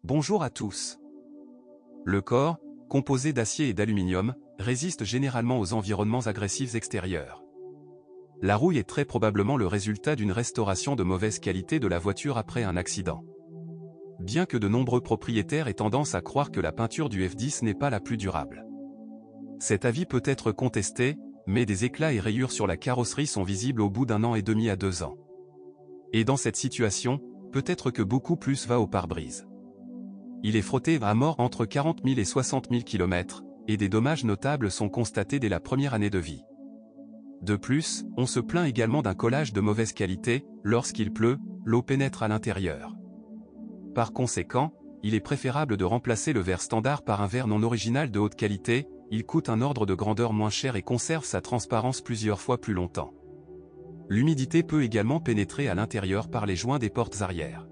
Bonjour à tous. Le corps, composé d'acier et d'aluminium, résiste généralement aux environnements agressifs extérieurs. La rouille est très probablement le résultat d'une restauration de mauvaise qualité de la voiture après un accident. Bien que de nombreux propriétaires aient tendance à croire que la peinture du F10 n'est pas la plus durable. Cet avis peut être contesté, mais des éclats et rayures sur la carrosserie sont visibles au bout d'1 an et demi à 2 ans. Et dans cette situation, peut-être que beaucoup plus va au pare-brise. Il est frotté à mort entre 40 000 et 60 000 km, et des dommages notables sont constatés dès la première année de vie. De plus, on se plaint également d'un collage de mauvaise qualité, lorsqu'il pleut, l'eau pénètre à l'intérieur. Par conséquent, il est préférable de remplacer le verre standard par un verre non original de haute qualité, il coûte un ordre de grandeur moins cher et conserve sa transparence plusieurs fois plus longtemps. L'humidité peut également pénétrer à l'intérieur par les joints des portes arrière.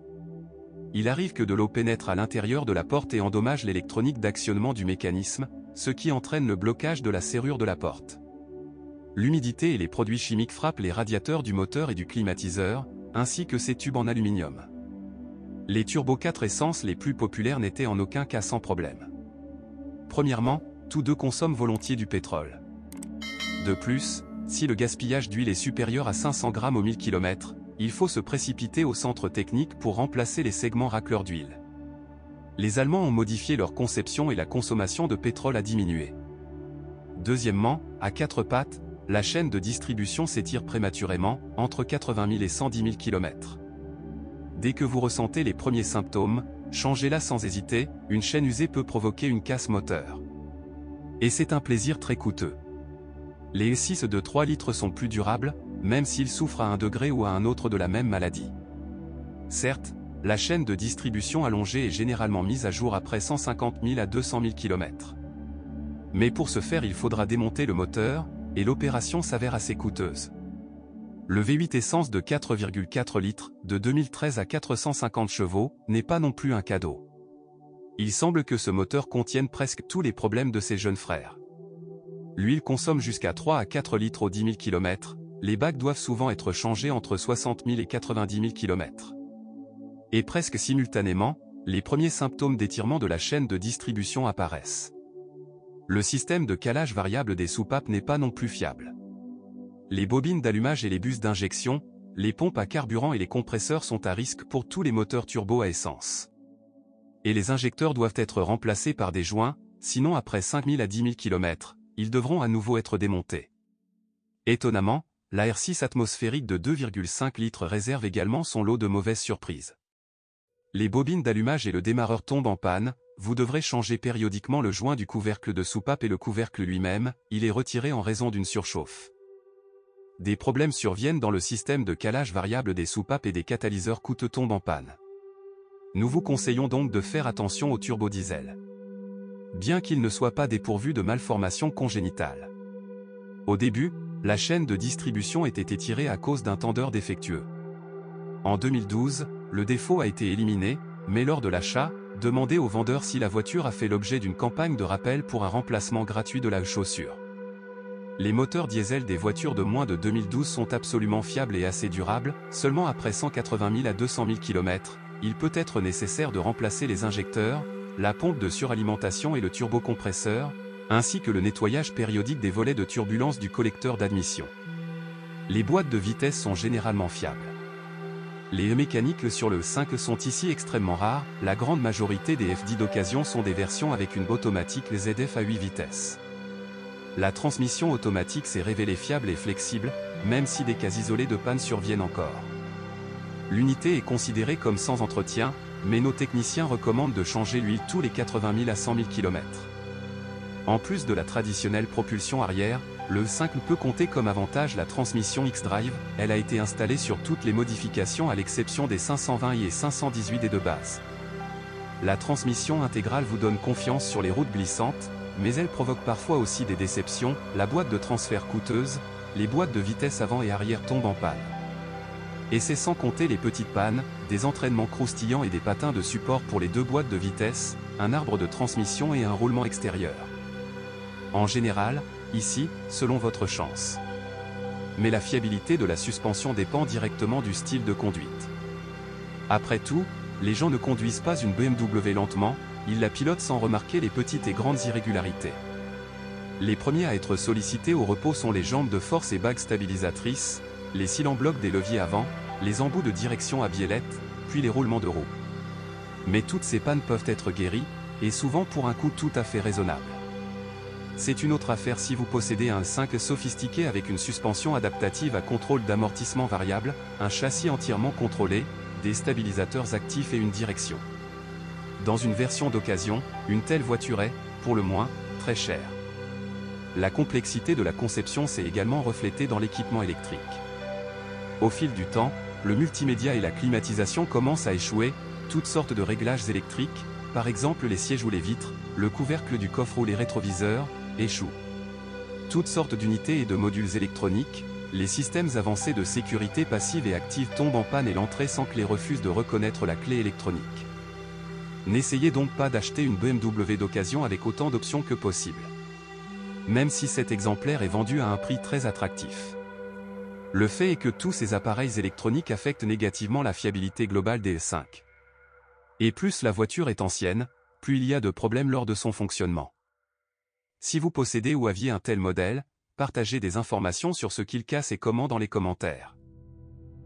Il arrive que de l'eau pénètre à l'intérieur de la porte et endommage l'électronique d'actionnement du mécanisme, ce qui entraîne le blocage de la serrure de la porte. L'humidité et les produits chimiques frappent les radiateurs du moteur et du climatiseur, ainsi que ses tubes en aluminium. Les Turbo 4 Essence les plus populaires n'étaient en aucun cas sans problème. Premièrement, tous deux consomment volontiers du pétrole. De plus, si le gaspillage d'huile est supérieur à 500 grammes au 1000 km, il faut se précipiter au centre technique pour remplacer les segments racleurs d'huile. Les Allemands ont modifié leur conception et la consommation de pétrole a diminué. Deuxièmement, à 4 pattes, la chaîne de distribution s'étire prématurément, entre 80 000 et 110 000 km. Dès que vous ressentez les premiers symptômes, changez-la sans hésiter, une chaîne usée peut provoquer une casse moteur. Et c'est un plaisir très coûteux. Les E6 de 3 litres sont plus durables, même s'ils souffrent à un degré ou à un autre de la même maladie. Certes, la chaîne de distribution allongée est généralement mise à jour après 150 000 à 200 000 km. Mais pour ce faire il faudra démonter le moteur, et l'opération s'avère assez coûteuse. Le V8 essence de 4,4 litres, de 2013 à 450 chevaux, n'est pas non plus un cadeau. Il semble que ce moteur contienne presque tous les problèmes de ses jeunes frères. L'huile consomme jusqu'à 3 à 4 litres aux 10 000 km, les bacs doivent souvent être changés entre 60 000 et 90 000 km. Et presque simultanément, les premiers symptômes d'étirement de la chaîne de distribution apparaissent. Le système de calage variable des soupapes n'est pas non plus fiable. Les bobines d'allumage et les bus d'injection, les pompes à carburant et les compresseurs sont à risque pour tous les moteurs turbo à essence. Et les injecteurs doivent être remplacés par des joints, sinon après 5 000 à 10 000 km, ils devront à nouveau être démontés. Étonnamment, la R6 atmosphérique de 2,5 litres réserve également son lot de mauvaises surprises. Les bobines d'allumage et le démarreur tombent en panne, vous devrez changer périodiquement le joint du couvercle de soupape et le couvercle lui-même, il est retiré en raison d'une surchauffe. Des problèmes surviennent dans le système de calage variable des soupapes et des catalyseurs coûteux tombent en panne. Nous vous conseillons donc de faire attention au turbodiesel. Bien qu'il ne soit pas dépourvu de malformations congénitales. Au début, la chaîne de distribution était étirée à cause d'un tendeur défectueux. En 2012, le défaut a été éliminé, mais lors de l'achat, demandez au vendeur si la voiture a fait l'objet d'une campagne de rappel pour un remplacement gratuit de la chaussure. Les moteurs diesel des voitures de moins de 2012 sont absolument fiables et assez durables, seulement après 180 000 à 200 000 km, il peut être nécessaire de remplacer les injecteurs, la pompe de suralimentation et le turbocompresseur, ainsi que le nettoyage périodique des volets de turbulence du collecteur d'admission. Les boîtes de vitesse sont généralement fiables. Les mécaniques sur le 5 sont ici extrêmement rares, la grande majorité des F10 d'occasion sont des versions avec une automatique ZF à 8 vitesses. La transmission automatique s'est révélée fiable et flexible, même si des cas isolés de panne surviennent encore. L'unité est considérée comme sans entretien, mais nos techniciens recommandent de changer l'huile tous les 80 000 à 100 000 km. En plus de la traditionnelle propulsion arrière, le 5 peut compter comme avantage la transmission X-Drive, elle a été installée sur toutes les modifications à l'exception des 520i et 518d de base. La transmission intégrale vous donne confiance sur les routes glissantes, mais elle provoque parfois aussi des déceptions, la boîte de transfert coûteuse, les boîtes de vitesse avant et arrière tombent en panne. Et c'est sans compter les petites pannes, des entraînements croustillants et des patins de support pour les deux boîtes de vitesse, un arbre de transmission et un roulement extérieur. En général, ici, selon votre chance. Mais la fiabilité de la suspension dépend directement du style de conduite. Après tout, les gens ne conduisent pas une BMW lentement, ils la pilotent sans remarquer les petites et grandes irrégularités. Les premiers à être sollicités au repos sont les jambes de force et bagues stabilisatrices, les cils en bloc des leviers avant, les embouts de direction à biellette, puis les roulements de roue. Mais toutes ces pannes peuvent être guéries, et souvent pour un coût tout à fait raisonnable. C'est une autre affaire si vous possédez un 5 sophistiqué avec une suspension adaptative à contrôle d'amortissement variable, un châssis entièrement contrôlé, des stabilisateurs actifs et une direction. Dans une version d'occasion, une telle voiture est, pour le moins, très chère. La complexité de la conception s'est également reflétée dans l'équipement électrique. Au fil du temps, le multimédia et la climatisation commencent à échouer, toutes sortes de réglages électriques, par exemple les sièges ou les vitres, le couvercle du coffre ou les rétroviseurs, échouent. Toutes sortes d'unités et de modules électroniques, les systèmes avancés de sécurité passive et active tombent en panne et l'entrée sans clé refuse de reconnaître la clé électronique. N'essayez donc pas d'acheter une BMW d'occasion avec autant d'options que possible. Même si cet exemplaire est vendu à un prix très attractif. Le fait est que tous ces appareils électroniques affectent négativement la fiabilité globale des S5. Et plus la voiture est ancienne, plus il y a de problèmes lors de son fonctionnement. Si vous possédez ou aviez un tel modèle, partagez des informations sur ce qu'il casse et comment dans les commentaires.